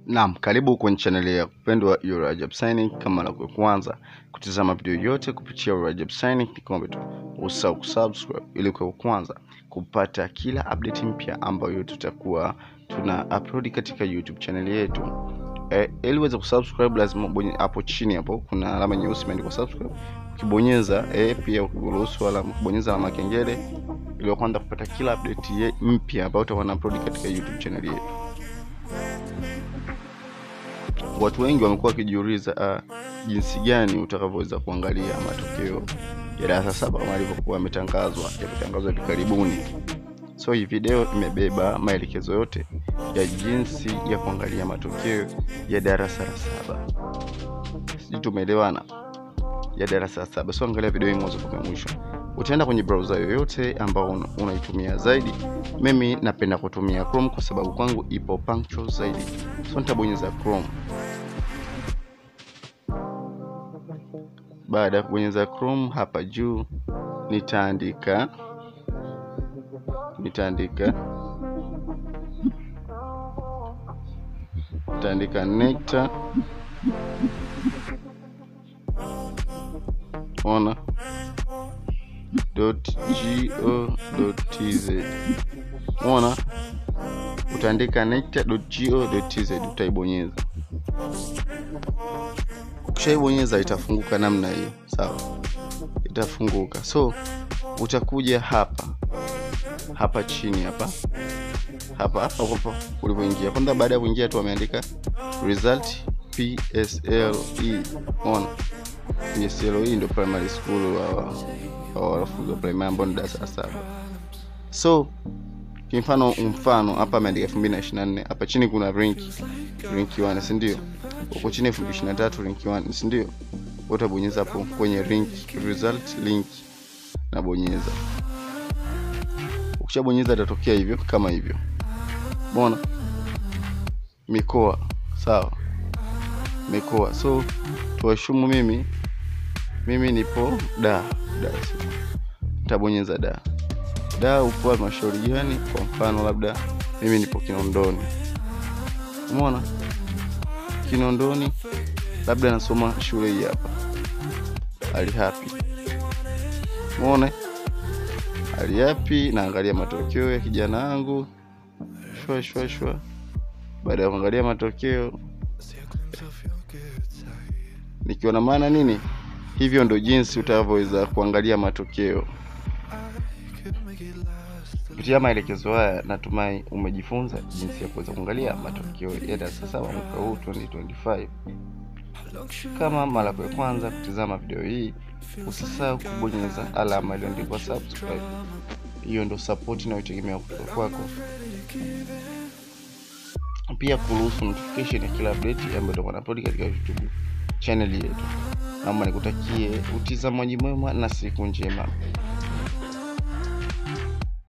Naam, karibu kwenye channel ya kupendwa ya Rajab Synic. Kama la kwanza kutazama video yote kupitia Rajab Synic, nikombe tu usahau kusubscribe ili kwa kwanza kupata kila update mpya ambayo tutakuwa tuna upload katika YouTube channel yetu. Ili uweze kusubscribe lazima bonyeza hapo chini, hapo kuna alama nyeusi imeandikwa subscribe. Ukibonyeza pia ukiruhusu alama kubonyeza alama kengele ili kwanza kupata kila update mpya ambayo tutakuwa upload katika YouTube channel yetu. Watu wengi wamekuwa wakijiuliza jinsi gani utakavyoweza kuangalia matokeo ya darasa 7 kama ilivyokuwa yametangazwa hivi karibuni. So hii video imebeba maelekezo yote ya jinsi ya kuangalia matokeo ya darasa la 7. Sisi tumeelewana, ya darasa la 7. So angalia video hii mwanzo mpaka mwisho. Utaenda kwenye browser yoyote ambao unaitumia zaidi. Mimi napenda kutumia Chrome kwa sababu kwangu ipo punctual zaidi. So nitabonyeza Chrome. Baada ya kubonyeza Chrome, hapa juu nitaandika nectar ona .go.tz. Ona, utaandika nectar.go.tz, utaibonyeza. Ukishaibonyeza itafunguka namna hiyo, sawa? Itafunguka. So utakuja hapa chini hapa ulipoingia. Kwanza baada ya kuingia tu wameandika result PSLE. On PSLE ndio primary school wa wanafunzi wa primary ambao ni darasa la 7. So mfano hapa ameandika 2024. Hapa chini kuna rank 1, si ndio? Huko chini 2023 rank 1, si ndio? Utabonyeza hapo kwenye rank result link na bonyeza. Ukishabonyeza itatokea hivyo kama hivyo. Umeona? Mikoa, sawa? Mikoa. So tuashumu mimi nipo Dar. Utabonyeza Dar upo halmashauri gani? Kwa mfano labda mimi nipo Kinondoni. Umeona? Kinondoni, labda nasoma shule hii hapa, Ali Happy. Umeona? Ali Happy, naangalia matokeo ya kijana wangu. Shwa. Baada ya kuangalia matokeo, nikiona maana nini? Hivyo ndo jinsi utakavyoweza kuangalia matokeo. Kupitia maelekezo haya natumai umejifunza jinsi ya kuweza kuangalia matokeo ya darasa 7 mwaka huu 2025. Kama mara ya kwanza kutazama video hii, usisahau kubonyeza alama iliyoandikwa subscribe. Hiyo ndo support inayotegemea kutoka kwako. Pia kuruhusu notification ya kila update ambayo tutakuwa upload katika YouTube channel yetu. Naomba nikutakie utazamaji mwema na siku njema.